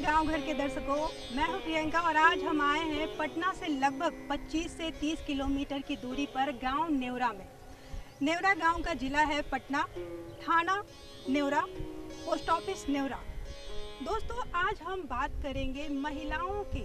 गांव घर के दर्शकों, मैं हूं प्रियंका और आज हम आए हैं पटना से लगभग 25 से 30 किलोमीटर की दूरी पर गांव नेवरा में। नेवरा गांव का जिला है पटना, थाना नेवरा, पोस्ट ऑफिस नेवरा। दोस्तों, आज हम बात करेंगे महिलाओं के,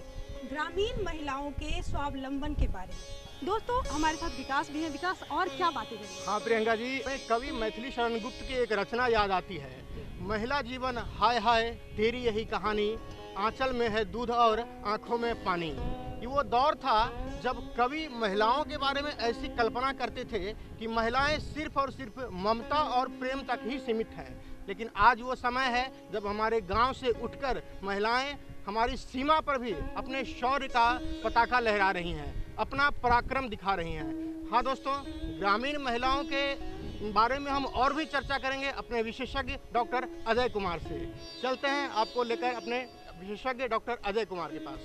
ग्रामीण महिलाओं के स्वावलंबन के बारे में। दोस्तों, हमारे साथ विकास भी है। विकास, और क्या बातें करेंगे? हाँ प्रियंका जी, कवि मैथिली शरण गुप्त की एक रचना याद आती है। महिला जीवन हाय हाय तेरी यही कहानी, आंचल में है दूध और आंखों में पानी। ये वो दौर था जब कवि महिलाओं के बारे में ऐसी कल्पना करते थे कि महिलाएं सिर्फ और सिर्फ ममता और प्रेम तक ही सीमित हैं। लेकिन आज वो समय है जब हमारे गांव से उठकर महिलाएं हमारी सीमा पर भी अपने शौर्य का पताका लहरा रही हैं, अपना पराक्रम दिखा रही हैं। हाँ दोस्तों, ग्रामीण महिलाओं के बारे में हम और भी चर्चा करेंगे अपने विशेषज्ञ डॉक्टर अजय कुमार से। चलते हैं आपको लेकर अपने विशेषज्ञ डॉक्टर अजय कुमार के पास।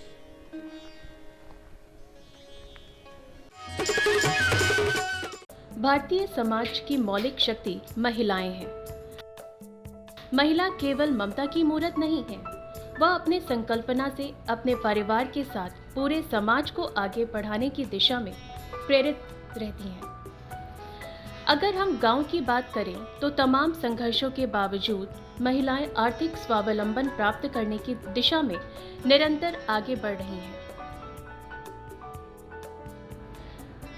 भारतीय समाज की मौलिक शक्ति महिलाएं हैं। महिला केवल ममता की मूरत नहीं है, वह अपने संकल्पना से अपने परिवार के साथ पूरे समाज को आगे बढ़ाने की दिशा में प्रेरित रहती हैं। अगर हम गांव की बात करें तो तमाम संघर्षों के बावजूद महिलाएं आर्थिक स्वावलंबन प्राप्त करने की दिशा में निरंतर आगे बढ़ रही हैं।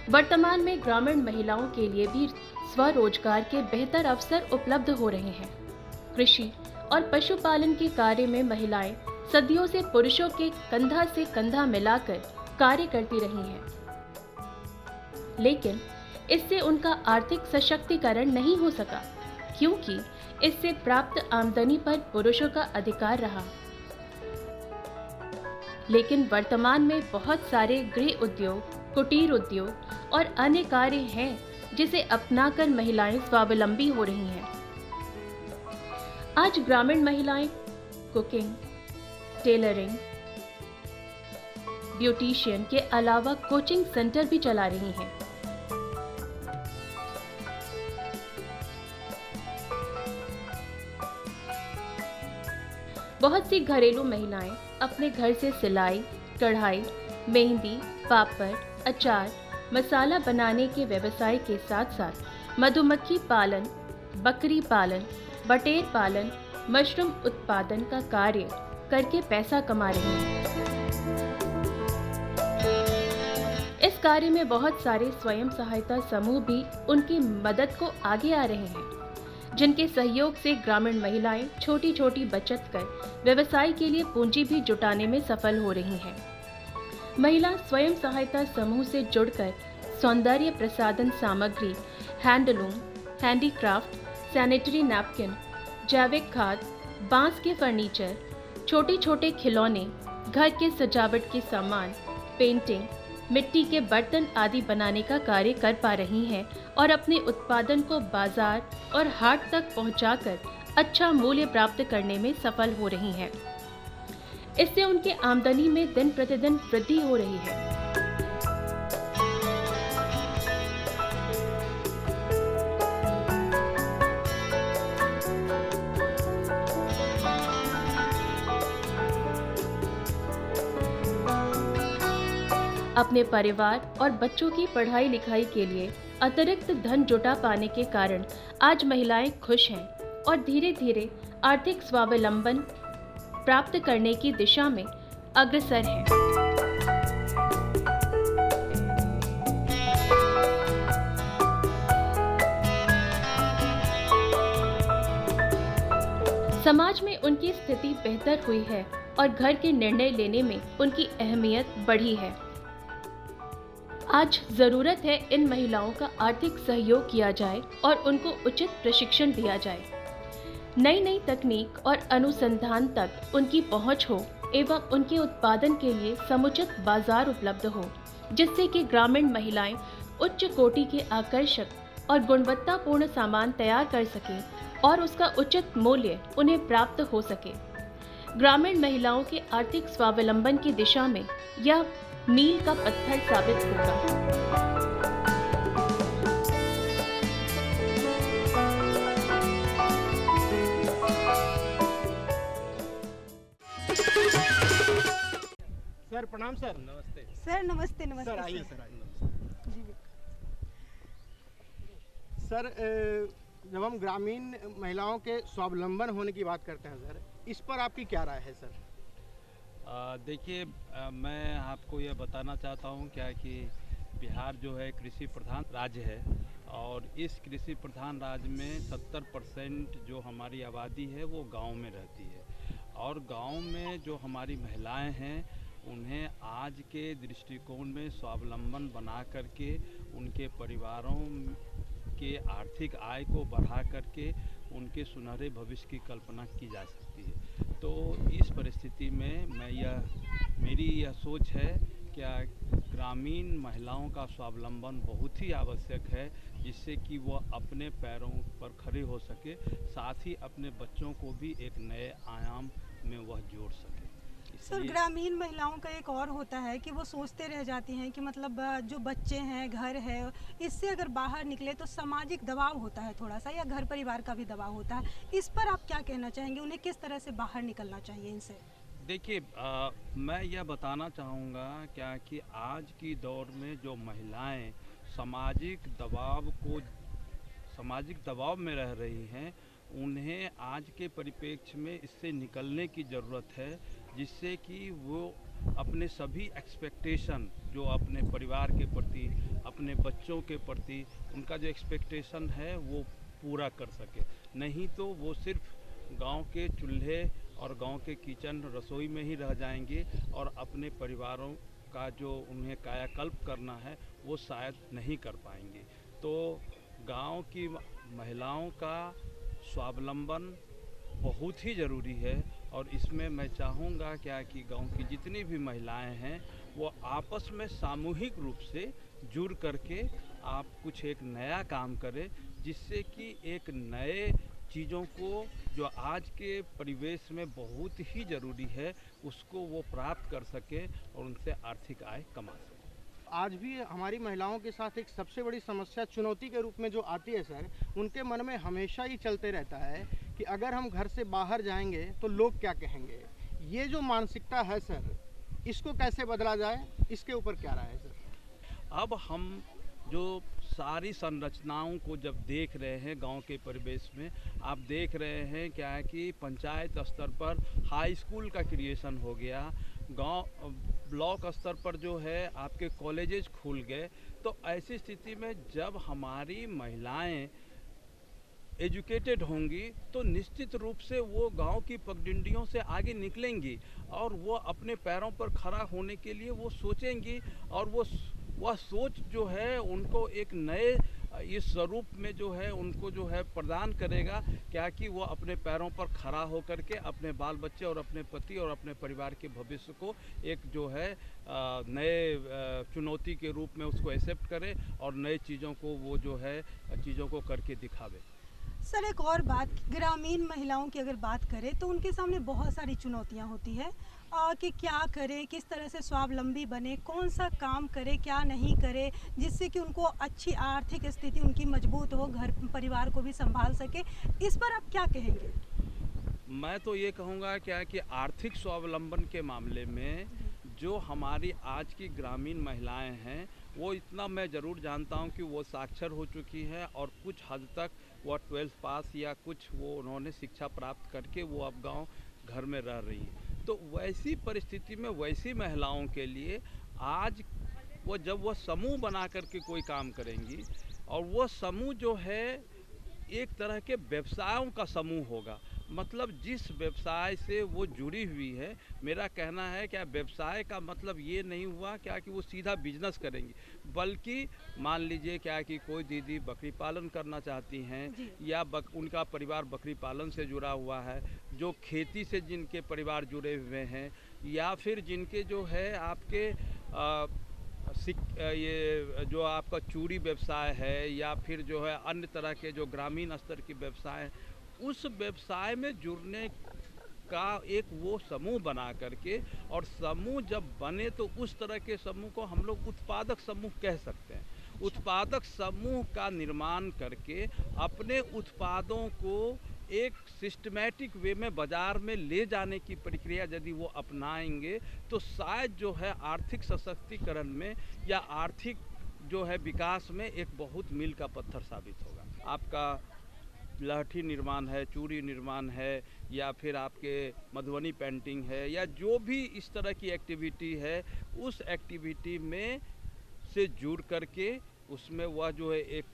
वर्तमान में ग्रामीण महिलाओं के लिए भी स्वरोजगार के बेहतर अवसर उपलब्ध हो रहे हैं। कृषि और पशुपालन के कार्य में महिलाएं सदियों से पुरुषों के कंधा से कंधा मिलाकर कार्य करती रही हैं। लेकिन इससे उनका आर्थिक सशक्तिकरण नहीं हो सका, क्योंकि इससे प्राप्त आमदनी पर पुरुषों का अधिकार रहा। लेकिन वर्तमान में बहुत सारे गृह उद्योग, कुटीर उद्योग और अन्य कार्य हैं जिसे अपनाकर महिलाएं स्वावलंबी हो रही हैं। आज ग्रामीण महिलाएं कुकिंग, टेलरिंग, ब्यूटिशियन के अलावा कोचिंग सेंटर भी चला रही हैं। बहुत सी घरेलू महिलाएं अपने घर से सिलाई, कढ़ाई, मेहंदी, पापड़, अचार, मसाला बनाने के व्यवसाय के साथ साथ मधुमक्खी पालन, बकरी पालन, बटेर पालन, मशरूम उत्पादन का कार्य करके पैसा कमा रही हैं। इस कार्य में बहुत सारे स्वयं सहायता समूह भी उनकी मदद को आगे आ रहे हैं, जिनके सहयोग से ग्रामीण महिलाएं छोटी छोटी बचत कर व्यवसाय के लिए पूंजी भी जुटाने में सफल हो रही हैं। महिला स्वयं सहायता समूह से जुड़कर सौंदर्य प्रसाधन सामग्री, हैंडलूम, हैंडीक्राफ्ट, सैनिटरी नैपकिन, जैविक खाद, बांस के फर्नीचर, छोटे छोटे खिलौने, घर के सजावट के सामान, पेंटिंग, मिट्टी के बर्तन आदि बनाने का कार्य कर पा रही हैं और अपने उत्पादन को बाजार और हाट तक पहुंचाकर अच्छा मूल्य प्राप्त करने में सफल हो रही हैं। इससे उनके आमदनी में दिन प्रतिदिन वृद्धि हो रही है। अपने परिवार और बच्चों की पढ़ाई लिखाई के लिए अतिरिक्त धन जुटा पाने के कारण आज महिलाएं खुश हैं और धीरे धीरे आर्थिक स्वावलंबन प्राप्त करने की दिशा में अग्रसर हैं। समाज में उनकी स्थिति बेहतर हुई है और घर के निर्णय लेने में उनकी अहमियत बढ़ी है। आज जरूरत है इन महिलाओं का आर्थिक सहयोग किया जाए और उनको उचित प्रशिक्षण दिया जाए। नई नई तकनीक और अनुसंधान तक उनकी पहुंच हो एवं उनके उत्पादन के लिए समुचित बाजार उपलब्ध हो, जिससे कि ग्रामीण महिलाएं उच्च कोटि के आकर्षक और गुणवत्तापूर्ण सामान तैयार कर सकें और उसका उचित मूल्य उन्हें प्राप्त हो सके। ग्रामीण महिलाओं के आर्थिक स्वावलंबन की दिशा में यह मील का पत्थर साबित होगा। प्रणाम सर। नमस्ते सर नमस्ते। नमस्ते सर आइए, सर आइए। जी बिल्कुल। सर जब हम ग्रामीण महिलाओं के स्वावलंबन होने की बात करते हैं सर, इस पर आपकी क्या राय है सर? देखिए, मैं आपको यह बताना चाहता हूँ क्या कि बिहार जो है कृषि प्रधान राज्य है और इस कृषि प्रधान राज्य में 70% जो हमारी आबादी है वो गांव में रहती है और गांव में जो हमारी महिलाएं हैं उन्हें आज के दृष्टिकोण में स्वावलंबन बना करके उनके परिवारों के आर्थिक आय को बढ़ा करके उनके सुनहरे भविष्य की कल्पना की जा सकती है। तो इस परिस्थिति में मेरी यह सोच है क्या ग्रामीण महिलाओं का स्वावलंबन बहुत ही आवश्यक है जिससे कि वह अपने पैरों पर खड़े हो सके, साथ ही अपने बच्चों को भी एक नए आयाम में वह जोड़ सके। सर ग्रामीण महिलाओं का एक और होता है कि वो सोचते रह जाती हैं कि मतलब जो बच्चे हैं, घर है, इससे अगर बाहर निकले तो सामाजिक दबाव होता है थोड़ा सा, या घर परिवार का भी दबाव होता है। इस पर आप क्या कहना चाहेंगे? उन्हें किस तरह से बाहर निकलना चाहिए इनसे? देखिए, मैं यह बताना चाहूँगा क्या कि आज की दौर में जो महिलाएं सामाजिक दबाव में रह रही हैं उन्हें आज के परिप्रेक्ष्य में इससे निकलने की ज़रूरत है जिससे कि वो अपने सभी एक्सपेक्टेशन जो अपने परिवार के प्रति, अपने बच्चों के प्रति उनका जो एक्सपेक्टेशन है वो पूरा कर सके। नहीं तो वो सिर्फ गांव के चूल्हे और गांव के किचन रसोई में ही रह जाएंगे और अपने परिवारों का जो उन्हें कायाकल्प करना है वो शायद नहीं कर पाएंगे। तो गांव की महिलाओं का स्वावलंबन बहुत ही ज़रूरी है और इसमें मैं चाहूँगा क्या कि गांव की जितनी भी महिलाएं हैं वो आपस में सामूहिक रूप से जुड़ करके आप कुछ एक नया काम करें जिससे कि एक नए चीज़ों को जो आज के परिवेश में बहुत ही ज़रूरी है उसको वो प्राप्त कर सकें और उनसे आर्थिक आय कमा सकें। आज भी हमारी महिलाओं के साथ एक सबसे बड़ी समस्या चुनौती के रूप में जो आती है सर, उनके मन में हमेशा ही चलते रहता है कि अगर हम घर से बाहर जाएंगे तो लोग क्या कहेंगे। ये जो मानसिकता है सर, इसको कैसे बदला जाए, इसके ऊपर क्या राय है सर? अब हम जो सारी संरचनाओं को जब देख रहे हैं गांव के परिवेश में, आप देख रहे हैं क्या है कि पंचायत स्तर पर हाई स्कूल का क्रिएशन हो गया, गांव ब्लॉक स्तर पर जो है आपके कॉलेजेस खुल गए। तो ऐसी स्थिति में जब हमारी महिलाएं एजुकेटेड होंगी तो निश्चित रूप से वो गांव की पगडंडियों से आगे निकलेंगी और वो अपने पैरों पर खड़ा होने के लिए वो सोचेंगी और वह सोच जो है उनको एक नए इस स्वरूप में जो है उनको जो है प्रदान करेगा क्या कि वो अपने पैरों पर खड़ा होकर के अपने बाल बच्चे और अपने पति और अपने परिवार के भविष्य को एक जो है नए चुनौती के रूप में उसको एक्सेप्ट करे और नए चीज़ों को वो जो है चीज़ों को करके दिखावे। सर एक और बात, ग्रामीण महिलाओं की अगर बात करें तो उनके सामने बहुत सारी चुनौतियां होती है कि क्या करें, किस तरह से स्वावलंबी बने, कौन सा काम करे, क्या नहीं करे, जिससे कि उनको अच्छी आर्थिक स्थिति उनकी मजबूत हो, घर परिवार को भी संभाल सके। इस पर आप क्या कहेंगे? मैं तो ये कहूँगा क्या कि आर्थिक स्वावलंबन के मामले में जो हमारी आज की ग्रामीण महिलाएं हैं वो इतना मैं ज़रूर जानता हूं कि वो साक्षर हो चुकी हैं और कुछ हद तक वो 12th पास या कुछ वो उन्होंने शिक्षा प्राप्त करके वो अब गांव घर में रह रही हैं। तो वैसी परिस्थिति में वैसी महिलाओं के लिए आज वो जब वह समूह बना करके कोई काम करेंगी और वो समूह जो है एक तरह के व्यवसायों का समूह होगा, मतलब जिस व्यवसाय से वो जुड़ी हुई है, मेरा कहना है क्या व्यवसाय का मतलब ये नहीं हुआ क्या कि वो सीधा बिजनेस करेंगी, बल्कि मान लीजिए क्या कि कोई दीदी बकरी पालन करना चाहती हैं या उनका परिवार बकरी पालन से जुड़ा हुआ है, जो खेती से जिनके परिवार जुड़े हुए हैं या फिर जिनके जो है आपके ये जो आपका चूड़ी व्यवसाय है या फिर जो है अन्य तरह के जो ग्रामीण स्तर की व्यवसाय, उस व्यवसाय में जुड़ने का एक वो समूह बना करके, और समूह जब बने तो उस तरह के समूह को हम लोग उत्पादक समूह कह सकते हैं। उत्पादक समूह का निर्माण करके अपने उत्पादों को एक सिस्टमैटिक वे में बाज़ार में ले जाने की प्रक्रिया यदि वो अपनाएंगे तो शायद जो है आर्थिक सशक्तिकरण में या आर्थिक जो है विकास में एक बहुत मील का पत्थर साबित होगा। आपका लहठी निर्माण है, चूड़ी निर्माण है, या फिर आपके मधुबनी पेंटिंग है, या जो भी इस तरह की एक्टिविटी है, उस एक्टिविटी में से जुड़ करके उसमें वह जो है एक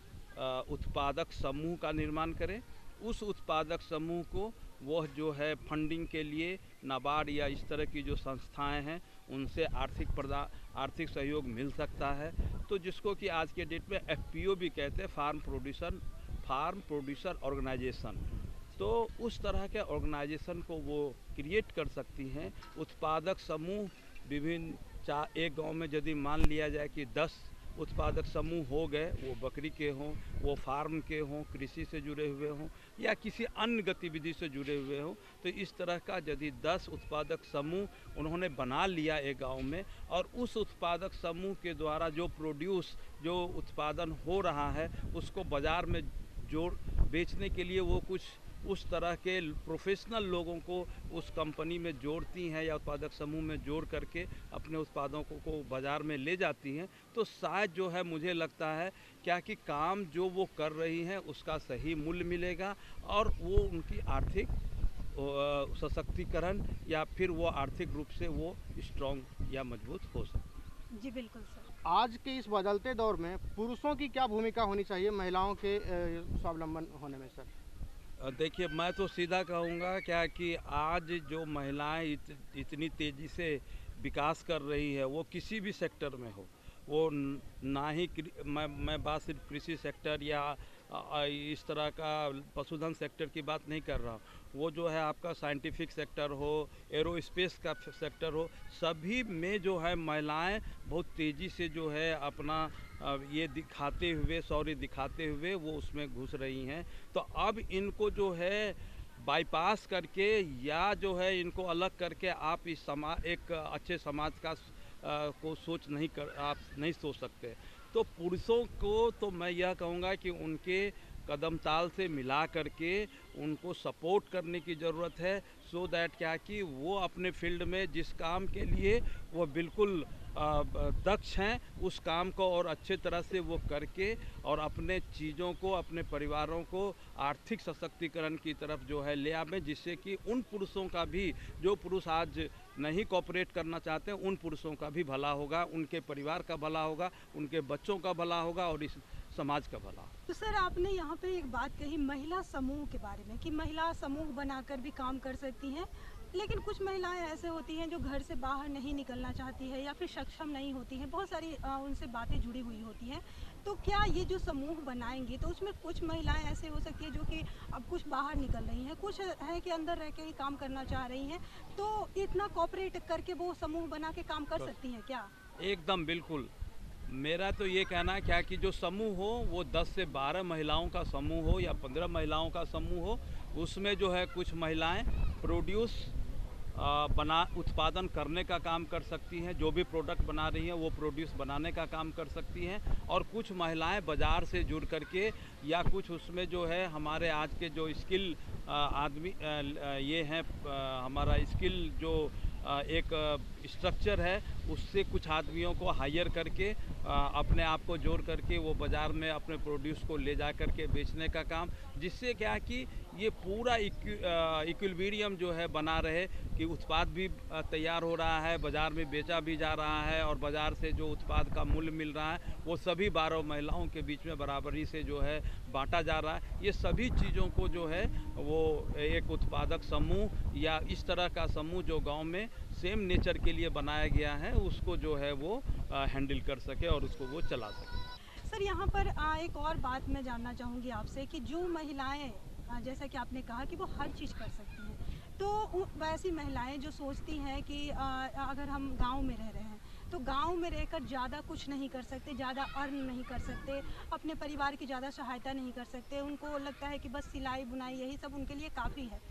उत्पादक समूह का निर्माण करें। उस उत्पादक समूह को वह जो है फंडिंग के लिए नाबार्ड या इस तरह की जो संस्थाएं हैं उनसे आर्थिक सहयोग मिल सकता है। तो जिसको कि आज के डेट में FPO भी कहते हैं, फार्म प्रोड्यूसर ऑर्गेनाइजेशन। तो उस तरह के ऑर्गेनाइजेशन को वो क्रिएट कर सकती हैं। उत्पादक समूह विभिन्न एक गांव में यदि मान लिया जाए कि 10 उत्पादक समूह हो गए, वो बकरी के हों, वो फार्म के हों, कृषि से जुड़े हुए हों या किसी अन्य गतिविधि से जुड़े हुए हों, तो इस तरह का यदि 10 उत्पादक समूह उन्होंने बना लिया एक गांव में, और उस उत्पादक समूह के द्वारा जो उत्पादन हो रहा है उसको बाज़ार में बेचने के लिए वो कुछ उस तरह के प्रोफेशनल लोगों को उस कंपनी में जोड़ती हैं या उत्पादक समूह में जोड़ करके अपने उत्पादों को बाज़ार में ले जाती हैं, तो शायद जो है मुझे लगता है क्या कि काम जो वो कर रही हैं उसका सही मूल्य मिलेगा और वो उनकी आर्थिक सशक्तिकरण या फिर वो आर्थिक रूप से वो स्ट्रॉन्ग या मजबूत हो सकती। जी बिल्कुल सर। आज के इस बदलते दौर में पुरुषों की क्या भूमिका होनी चाहिए महिलाओं के स्वावलंबन होने में सर? देखिए, मैं तो सीधा कहूँगा क्या कि आज जो महिलाएं इतनी तेज़ी से विकास कर रही है, वो किसी भी सेक्टर में हो, वो ना ही मैं बात सिर्फ कृषि सेक्टर या इस तरह का पशुधन सेक्टर की बात नहीं कर रहा हूँ, वो जो है आपका साइंटिफिक सेक्टर हो, एरोस्पेस का सेक्टर हो, सभी में जो है महिलाएं बहुत तेज़ी से जो है अपना ये दिखाते हुए वो उसमें घुस रही हैं। तो अब इनको जो है बाईपास करके या जो है इनको अलग करके आप इस एक अच्छे समाज का को आप नहीं सोच सकते। तो पुरुषों को तो मैं यह कहूँगा कि उनके कदम ताल से मिला करके उनको सपोर्ट करने की ज़रूरत है, सो दैट क्या कि वो अपने फील्ड में जिस काम के लिए वो बिल्कुल दक्ष हैं उस काम को और अच्छे तरह से वो करके और अपने चीज़ों को, अपने परिवारों को आर्थिक सशक्तिकरण की तरफ जो है ले आवें, जिससे कि उन पुरुषों का भी, जो पुरुष आज नहीं कोऑपरेट करना चाहते हैं, उन पुरुषों का भी भला होगा, उनके परिवार का भला होगा, उनके बच्चों का भला होगा और इस समाज का भला। तो सर आपने यहाँ पे एक बात कही महिला समूह के बारे में कि महिला समूह बनाकर भी काम कर सकती हैं, लेकिन कुछ महिलाएं ऐसे होती हैं जो घर से बाहर नहीं निकलना चाहती है या फिर सक्षम नहीं होती हैं, बहुत सारी उनसे बातें जुड़ी हुई होती हैं। तो क्या ये जो समूह बनाएंगे तो उसमें कुछ महिलाएं ऐसे हो सकती है जो कि अब कुछ बाहर निकल रही हैं, कुछ है कि अंदर रह के ही काम करना चाह रही हैं, तो इतना कोऑपरेट करके वो समूह बना के काम कर सकती हैं क्या? एकदम बिल्कुल। मेरा तो ये कहना है क्या कि जो समूह हो वो 10 से 12 महिलाओं का समूह हो या 15 महिलाओं का समूह हो, उसमें जो है कुछ महिलाएं उत्पादन करने का काम कर सकती हैं, जो भी प्रोडक्ट बना रही हैं वो प्रोड्यूस बनाने का काम कर सकती हैं, और कुछ महिलाएं बाज़ार से जुड़ करके या कुछ उसमें जो है हमारे आज के जो स्किल आदमी ये हैं, हमारा स्किल जो एक स्ट्रक्चर है उससे कुछ आदमियों को हायर करके अपने आप को जोड़ करके वो बाज़ार में अपने प्रोड्यूस को ले जा करके बेचने का काम, जिससे क्या कि ये पूरा इक्विलिब्रियम जो है बना रहे कि उत्पाद भी तैयार हो रहा है, बाज़ार में बेचा भी जा रहा है और बाज़ार से जो उत्पाद का मूल्य मिल रहा है वो सभी 12 महिलाओं के बीच में बराबरी से जो है बांटा जा रहा है। ये सभी चीज़ों को जो है वो एक उत्पादक समूह या इस तरह का समूह जो गांव में सेम नेचर के लिए बनाया गया है उसको जो है वो हैंडल कर सके और उसको वो चला सके। सर यहाँ पर एक और बात मैं जानना चाहूँगी आपसे कि जो महिलाएं जैसा कि आपने कहा कि वो हर चीज़ कर सकती हैं, तो वैसी महिलाएं जो सोचती हैं कि अगर हम गांव में रह रहे हैं तो गांव में रहकर ज़्यादा कुछ नहीं कर सकते, ज़्यादा अर्न नहीं कर सकते, अपने परिवार की ज़्यादा सहायता नहीं कर सकते, उनको लगता है कि बस सिलाई बुनाई यही सब उनके लिए काफ़ी है,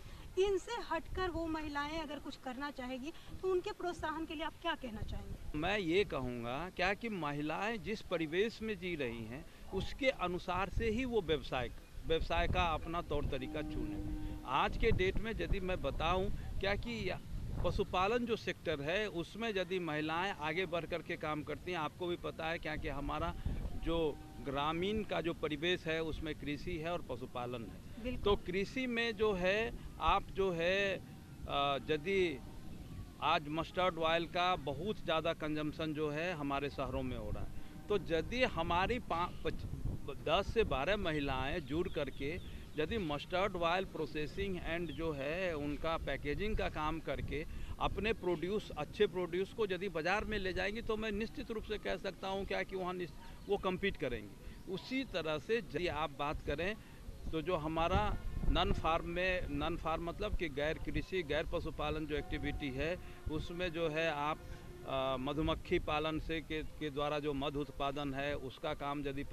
इनसे हटकर वो महिलाएं अगर कुछ करना चाहेगी तो उनके प्रोत्साहन के लिए आप क्या कहना चाहेंगे? मैं ये कहूँगा क्या कि महिलाएं जिस परिवेश में जी रही हैं उसके अनुसार से ही वो व्यवसाय व्यवसाय का अपना तौर तरीका चुने। आज के डेट में यदि मैं बताऊं क्या कि पशुपालन जो सेक्टर है उसमें यदि महिलाएं आगे बढ़ कर के काम करती हैं, आपको भी पता है क्या कि हमारा जो ग्रामीण का जो परिवेश है उसमें कृषि है और पशुपालन है। तो कृषि में जो है आप जो है यदि आज मस्टर्ड ऑयल का बहुत ज़्यादा कंजम्पशन जो है हमारे शहरों में हो रहा है, तो यदि हमारी 10 से 12 महिलाएं जुड़ करके यदि मस्टर्ड ऑयल प्रोसेसिंग एंड जो है उनका पैकेजिंग का काम करके अपने अच्छे प्रोड्यूस को यदि बाज़ार में ले जाएंगी, तो मैं निश्चित रूप से कह सकता हूं क्या कि वहाँ वो कम्पीट करेंगी। उसी तरह से यदि आप बात करें तो जो हमारा नॉन फार्म मतलब कि गैर कृषि गैर पशुपालन जो एक्टिविटी है उसमें जो है आप मधुमक्खी पालन के द्वारा जो मधु उत्पादन है उसका काम यदि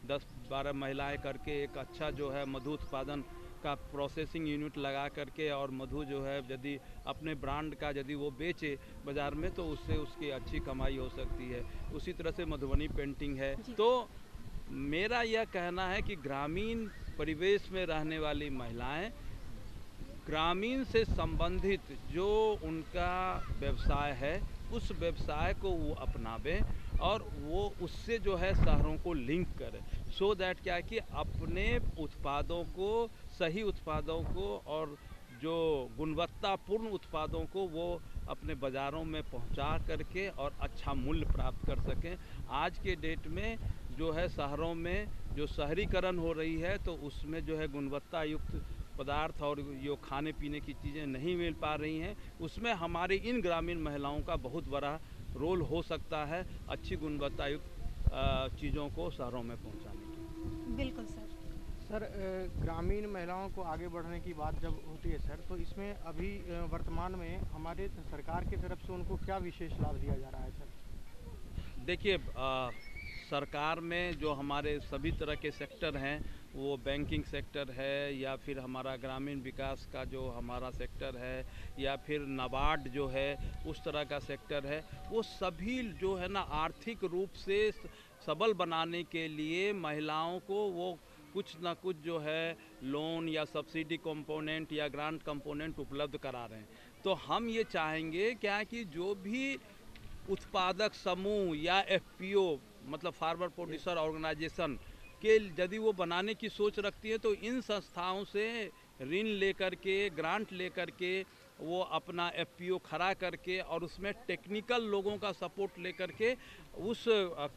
10-12 महिलाएं करके एक अच्छा जो है मधु उत्पादन का प्रोसेसिंग यूनिट लगा करके और मधु जो है यदि अपने ब्रांड का यदि वो बेचे बाज़ार में तो उससे उसकी अच्छी कमाई हो सकती है। उसी तरह से मधुबनी पेंटिंग है। तो मेरा यह कहना है कि ग्रामीण परिवेश में रहने वाली महिलाएं ग्रामीण से संबंधित जो उनका व्यवसाय है उस व्यवसाय को वो अपनावें और वो उससे जो है शहरों को लिंक करें, सो दैट क्या कि अपने उत्पादों को सही उत्पादों को और जो गुणवत्तापूर्ण उत्पादों को वो अपने बाज़ारों में पहुंचा करके और अच्छा मूल्य प्राप्त कर सकें। आज के डेट में जो है शहरों में जो शहरीकरण हो रही है तो उसमें जो है गुणवत्ता युक्त पदार्थ और जो खाने पीने की चीज़ें नहीं मिल पा रही हैं, उसमें हमारी इन ग्रामीण महिलाओं का बहुत बड़ा रोल हो सकता है अच्छी गुणवत्ता युक्त चीज़ों को शहरों में पहुंचाने की। बिल्कुल सर। सर ग्रामीण महिलाओं को आगे बढ़ने की बात जब होती है सर, तो इसमें अभी वर्तमान में हमारे सरकार की तरफ से उनको क्या विशेष लाभ दिया जा रहा है सर? देखिए सरकार में जो हमारे सभी तरह के सेक्टर हैं, वो बैंकिंग सेक्टर है या फिर हमारा ग्रामीण विकास का जो हमारा सेक्टर है या फिर नाबार्ड जो है उस तरह का सेक्टर है, वो सभी जो है ना आर्थिक रूप से सबल बनाने के लिए महिलाओं को वो कुछ ना कुछ जो है लोन या सब्सिडी कंपोनेंट या ग्रांट कंपोनेंट उपलब्ध करा रहे हैं। तो हम ये चाहेंगे क्या कि जो भी उत्पादक समूह या एफपीओ मतलब फार्मर प्रोड्यूसर ऑर्गेनाइजेशन के यदि वो बनाने की सोच रखती है तो इन संस्थाओं से ऋण लेकर के ग्रांट लेकर के वो अपना एफपीओ खड़ा करके और उसमें टेक्निकल लोगों का सपोर्ट लेकर के उस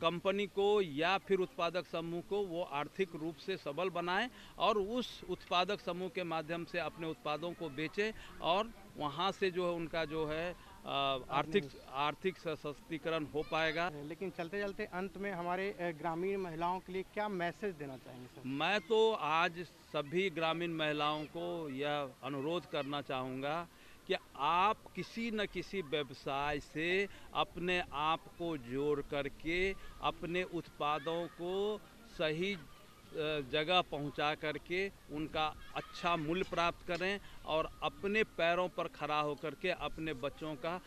कंपनी को या फिर उत्पादक समूह को वो आर्थिक रूप से सबल बनाएं और उस उत्पादक समूह के माध्यम से अपने उत्पादों को बेचें और वहाँ से जो है उनका जो है आर्थिक सशक्तिकरण हो पाएगा। लेकिन चलते चलते अंत में हमारे ग्रामीण महिलाओं के लिए क्या मैसेज देना चाहेंगे सर? मैं तो आज सभी ग्रामीण महिलाओं को यह अनुरोध करना चाहूँगा कि आप किसी न किसी व्यवसाय से अपने आप को जोड़ करके अपने उत्पादों को सही जगह पहुंचा करके उनका अच्छा मूल्य प्राप्त करें और अपने पैरों पर खड़ा होकर के अपने बच्चों का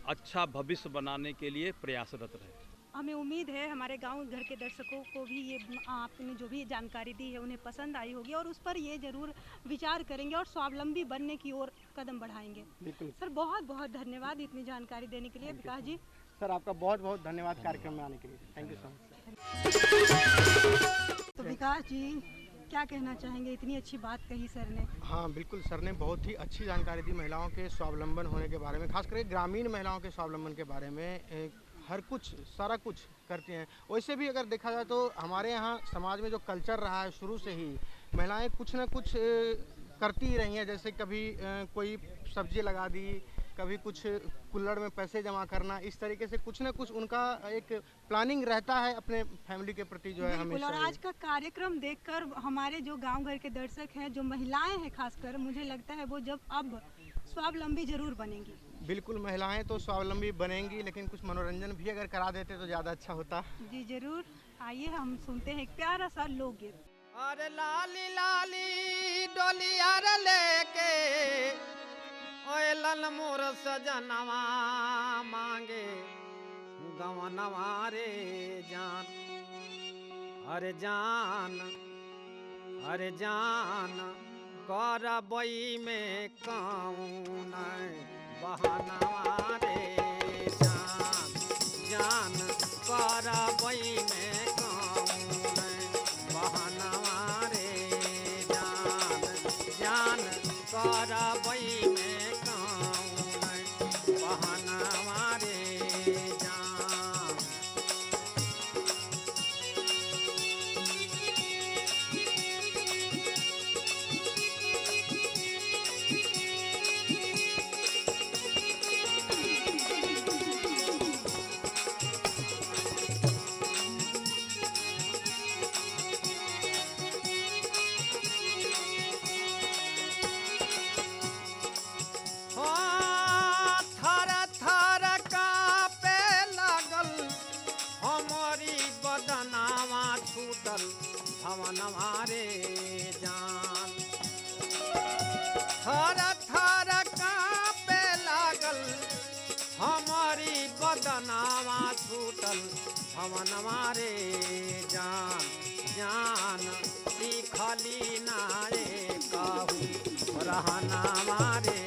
अच्छा भविष्य बनाने के लिए प्रयासरत रहें। हमें उम्मीद है हमारे गांव घर के दर्शकों को भी ये आपने जो भी जानकारी दी है उन्हें पसंद आई होगी और उस पर ये ज़रूर विचार करेंगे और स्वावलंबी बनने की ओर कदम बढ़ाएंगे। सर बहुत बहुत धन्यवाद इतनी जानकारी देने के लिए। विकास जी सर आपका बहुत बहुत धन्यवाद कार्यक्रम में आने के लिए। Thank you so much. तो विकास जी क्या कहना चाहेंगे, इतनी अच्छी बात कही सर ने। हाँ बिल्कुल, सर ने बहुत ही अच्छी जानकारी दी महिलाओं के स्वावलंबन होने के बारे में, खास करके ग्रामीण महिलाओं के स्वावलंबन के बारे में। हर कुछ सारा कुछ करती हैं। वैसे भी अगर देखा जाए तो हमारे यहाँ समाज में जो कल्चर रहा है शुरू से ही, महिलाएं कुछ ना कुछ करती ही रही हैं। जैसे कभी कोई सब्जी लगा दी, कभी कुछ कुल्हड़ में पैसे जमा करना, इस तरीके से कुछ ना कुछ उनका एक प्लानिंग रहता है अपने फैमिली के प्रति जो है हमेशा। और आज का कार्यक्रम देखकर हमारे जो गांव घर के दर्शक हैं, जो महिलाएं हैं खासकर, मुझे लगता है वो जब अब स्वावलंबी जरूर बनेंगी। बिल्कुल, महिलाएं तो स्वावलंबी बनेंगी, लेकिन कुछ मनोरंजन भी अगर करा देते तो ज़्यादा अच्छा होता। जी जरूर, आइए हम सुनते हैं एक प्यारा सा लोकगीत। अरे लाली लाली डोलिया रे लेके ओए लन मोर सजनवा मांगे गवनवा रे जान। अरे जान अरे जान करबई में कौन बहनवा रे जान जान करबई में कौन बहनवा रे जान जान करबई में कौन बहनवा रे जान। थर थर कांपे लागल हमारी बदनावा छूटल भवनवा रे जान। थर थर कांपे लागल हमारी बदनावा छूटल भवनवा रे जान जान सीखली नारे कहू रहनवा रे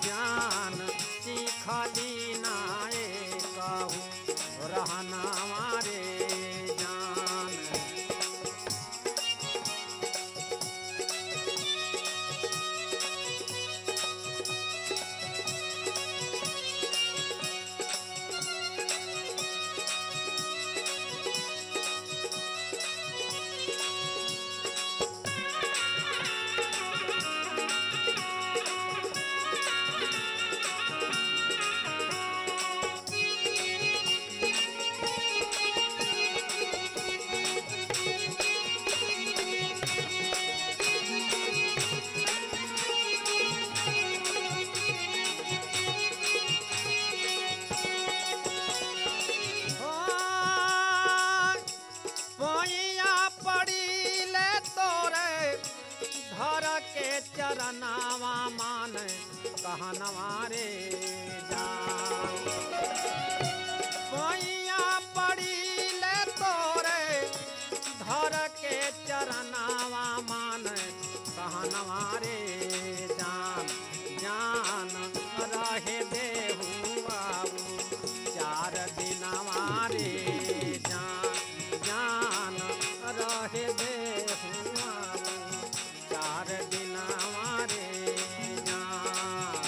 जान सीखली नारे कहू रहनवा रे जान। पैया पड़ी ले तोरे धर के चरनावा मान कहनवा रे जान। पैया पड़ी ले तोरे धर के चरनावा मान कहनवा रे जान जान रहे देहू बाबू चार दिनवा रे जान जान रहे देहू बाबू चार दिनवा रे जान।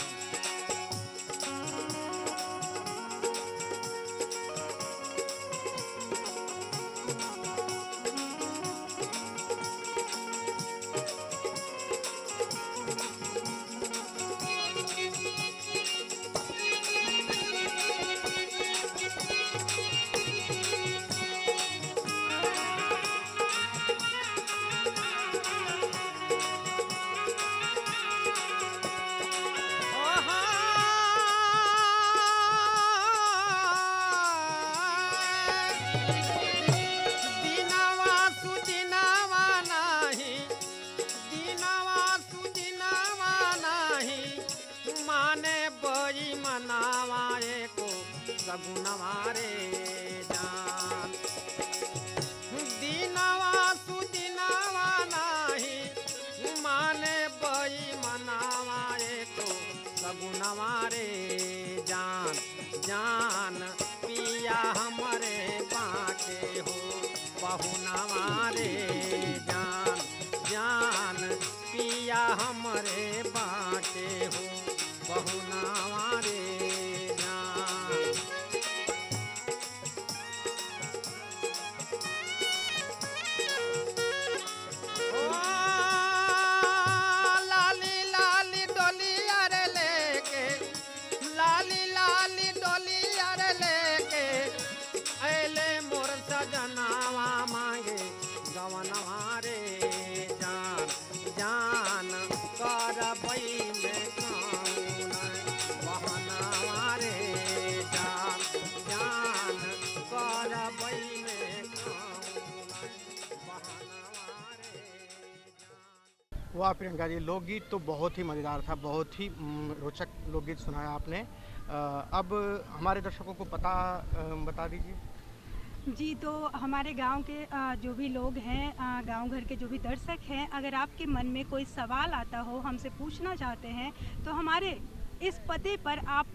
सगुनवा रे जान दीनवा सुदिनवा नाही माने बई मनावा तो सगुनवा रे जान जान पिया हमरे बाके हो बहुनवा रे जान जान पिया हमरे बाके हो बहुनवा रे जान। लाली लाली डोलिया रे लेके लाली लाली डोलिया रे लेके ऐले मोर सजनावा मांगे गवनवा रे जान जान करबई में कौन बहनवा रे जान जान करबई में कौन बहनवा रे जान। वाह प्रियंका जी, लोकगीत तो बहुत ही मज़ेदार था, बहुत ही रोचक लोकगीत सुनाया आपने। अब हमारे दर्शकों को बता दीजिए। जी, तो हमारे गांव के जो भी लोग हैं, गांव घर के जो भी दर्शक हैं, अगर आपके मन में कोई सवाल आता हो, हमसे पूछना चाहते हैं, तो हमारे इस पते पर आप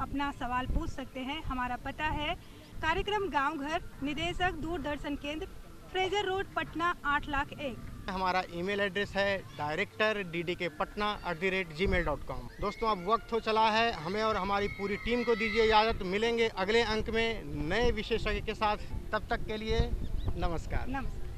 अपना सवाल पूछ सकते हैं। हमारा पता है कार्यक्रम गांव घर, निदेशक दूरदर्शन केंद्र, फ्रेजर रोड, पटना 8,01,000। हमारा ईमेल एड्रेस है director.ddkpatna@gmail.com। दोस्तों, अब वक्त हो चला है, हमें और हमारी पूरी टीम को दीजिए इजाज़त। मिलेंगे अगले अंक में नए विशेषज्ञ के साथ। तब तक के लिए नमस्कार। नमस्कार।